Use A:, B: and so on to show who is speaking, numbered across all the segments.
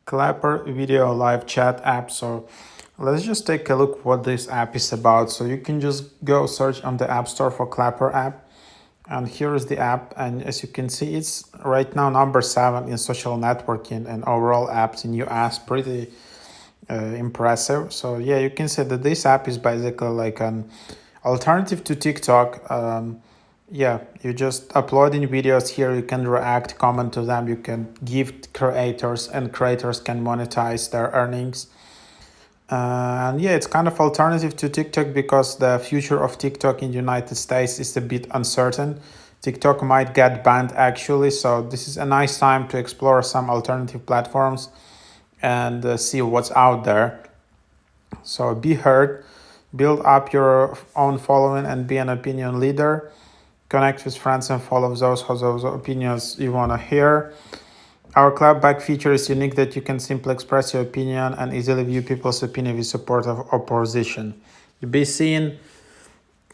A: Clapper video live chat app. So let's just take a look what this app is about. So you can just go search on the App Store for Clapper app. And here is the app. And as you can see, it's right now number 7 in social networking and overall apps in US. Pretty impressive. So yeah, you can say that this app is basically like an alternative to TikTok. Yeah, you just uploading videos here. You can react, comment to them. You can gift creators, and creators can monetize their earnings. And yeah, it's kind of alternative to TikTok because the future of TikTok in the United States is a bit uncertain. TikTok might get banned actually, so this is a nice time to explore some alternative platforms and see what's out there. So be heard, build up your own following, and be an opinion leader. Connect with friends and follow those opinions you want to hear. Our clapback feature is unique that you can simply express your opinion and easily view people's opinion with support of opposition. Be seen.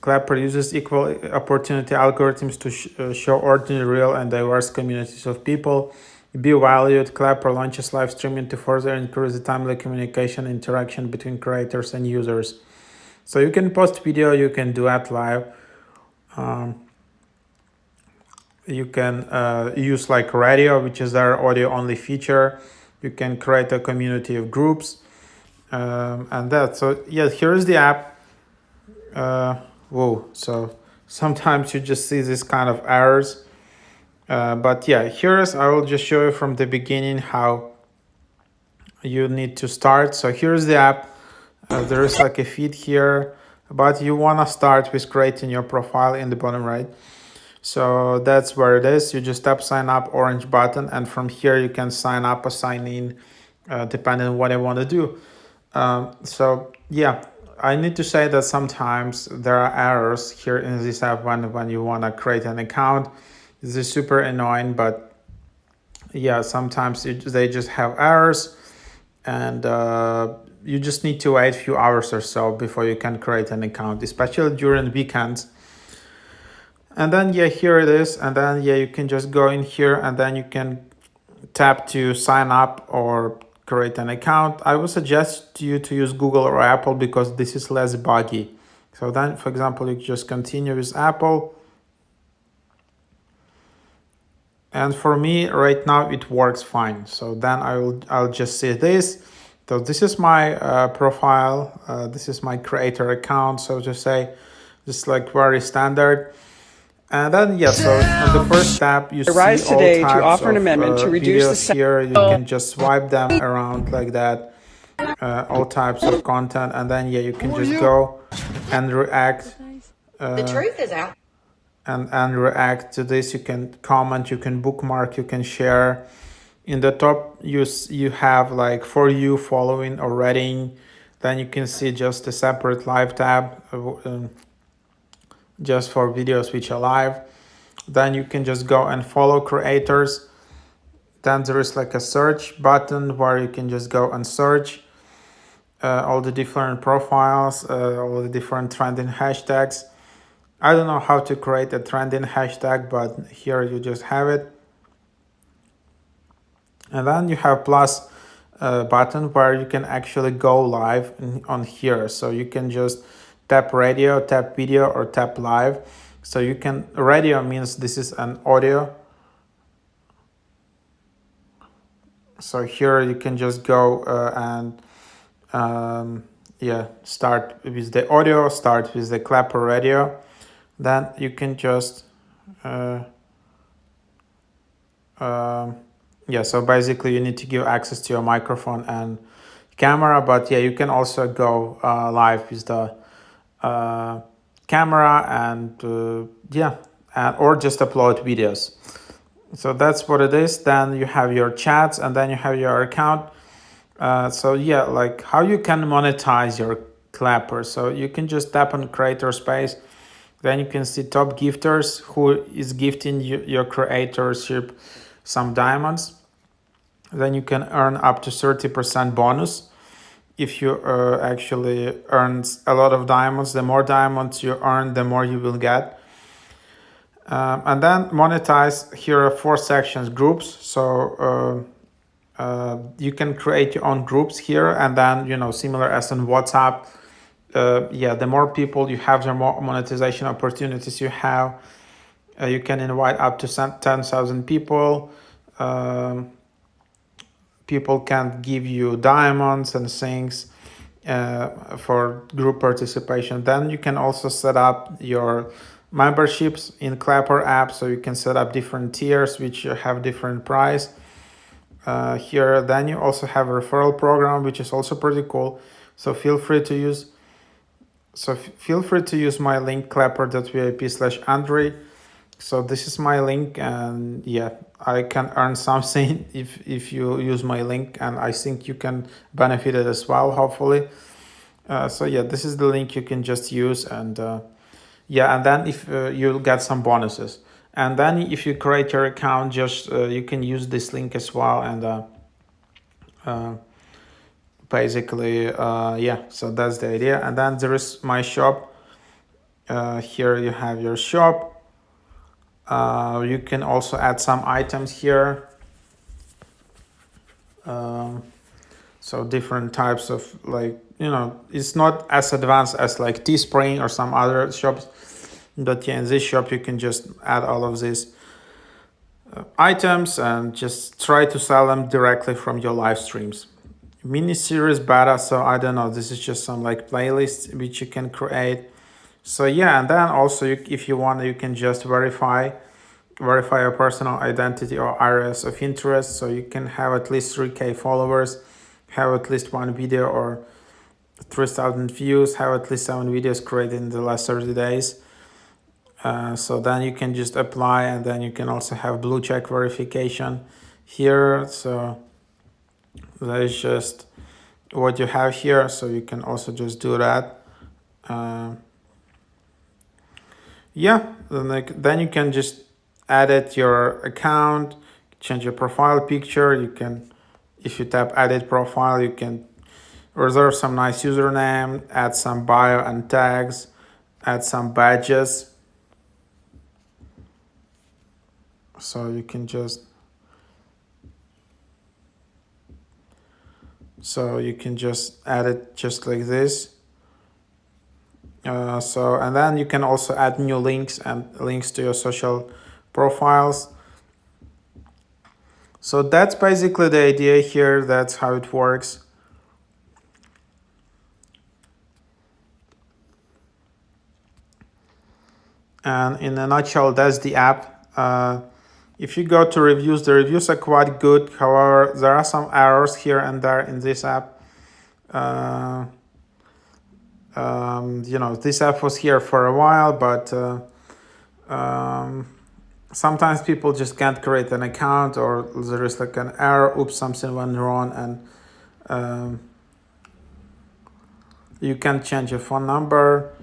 A: Clapper uses equal opportunity algorithms to show ordinary, real, and diverse communities of people. Be valued. Clapper launches live streaming to further increase the timely communication interaction between creators and users. So you can post video, you can do it live. You can use like radio, which is our audio only feature. You can create a community of groups and that. So yeah, here's the app. Whoa, so sometimes you just see this kind of errors. But yeah, here's, I will just show you from the beginning how you need to start. So here's the app. There is like a feed here, but you want to start with creating your profile in the bottom right. So that's where it is. You just tap sign up, orange button, and from here you can sign up or sign in depending on what I want to do. So yeah, I need to say that sometimes there are errors here in this app when you want to create an account. This is super annoying, but yeah, sometimes they just have errors, and you just need to wait a few hours or so before you can create an account, especially during weekends. And then yeah, here it is. And then yeah, you can just go in here and then you can tap to sign up or create an account. I would suggest you to use Google or Apple because this is less buggy. So then, for example, you just continue with Apple. And for me right now it works fine. So then I'll just see this. So this is my profile. This is my creator account, so to say. Just like very standard. And then yeah, so on the first tab you see all
B: today to
A: types
B: offer an
A: of
B: amendment to reduce
A: videos
B: the
A: here. You can just swipe them around like that. All types of content, and then yeah, you can just go and react.
C: The truth is out.
A: And react to this. You can comment, you can bookmark, you can share. In the top you have like for you, following, or reading. Then you can see just a separate live tab just for videos which are live. Then you can just go and follow creators. Then there is like a search button where you can just go and search all the different profiles, all the different trending hashtags. I don't know how to create a trending hashtag, but here you just have it. And then you have plus button where you can actually go live on here. So you can just tap radio, tap video, or tap live. So you can, radio means this is an audio. So here you can just go and yeah, start with the audio, start with the Clapper radio. Then you can just yeah, so basically you need to give access to your microphone and camera, but yeah, you can also go live with the camera and yeah, or just upload videos. So that's what it is. Then you have your chats, and then you have your account. So yeah, like how you can monetize your Clapper. So you can just tap on creator space. Then you can see top gifters, who is gifting your creatorship some diamonds. Then you can earn up to 30% bonus if you actually earn a lot of diamonds. The more diamonds you earn, the more you will get. And then monetize. Here are 4 sections: groups. So You can create your own groups here, and then similar as in WhatsApp. Yeah, the more people you have, the more monetization opportunities you have. You can invite up to 10,000 people. People can give you diamonds and things for group participation. Then you can also set up your memberships in Clapper app, so you can set up different tiers which have different price. Here, then you also have a referral program, which is also pretty cool. So feel free to use. My link clapper.vip/Andrei. So this is my link, and yeah, I can earn something if you use my link, and I think you can benefit it as well, hopefully. So yeah, this is the link you can just use, and yeah, and then if you'll get some bonuses, and then if you create your account, just you can use this link as well, and basically yeah, so that's the idea. And then there is my shop. Here you have your shop. You can also add some items here. So different types of, like, it's not as advanced as like Teespring or some other shops, but yeah, in this shop you can just add all of these items and just try to sell them directly from your live streams. Mini series beta, so I don't know, this is just some like playlist which you can create. So yeah, and then also if you want, you can just verify your personal identity or areas of interest, so you can have at least 3K followers, have at least one video or 3,000 views, have at least 7 videos created in the last 30 days. So then you can just apply, and then you can also have blue check verification here. So that is just what you have here, so you can also just do that. Yeah, then you can just edit your account, change your profile picture. You can, if you tap edit profile, you can reserve some nice username, add some bio and tags, add some badges. So you can just add it just like this. And then you can also add new links and links to your social profiles. So that's basically the idea here. That's how it works. And in a nutshell, that's the app. If you go to reviews, the reviews are quite good. However, there are some errors here and there in this app. This app was here for a while, but sometimes people just can't create an account, or there is like an error, oops, something went wrong, and you can change your phone number.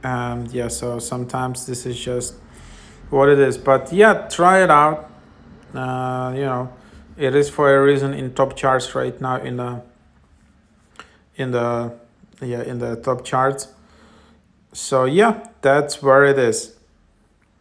A: Yeah, so sometimes this is just what it is, but yeah, try it out. It is for a reason in top charts right now, in the top charts. So yeah, that's where it is.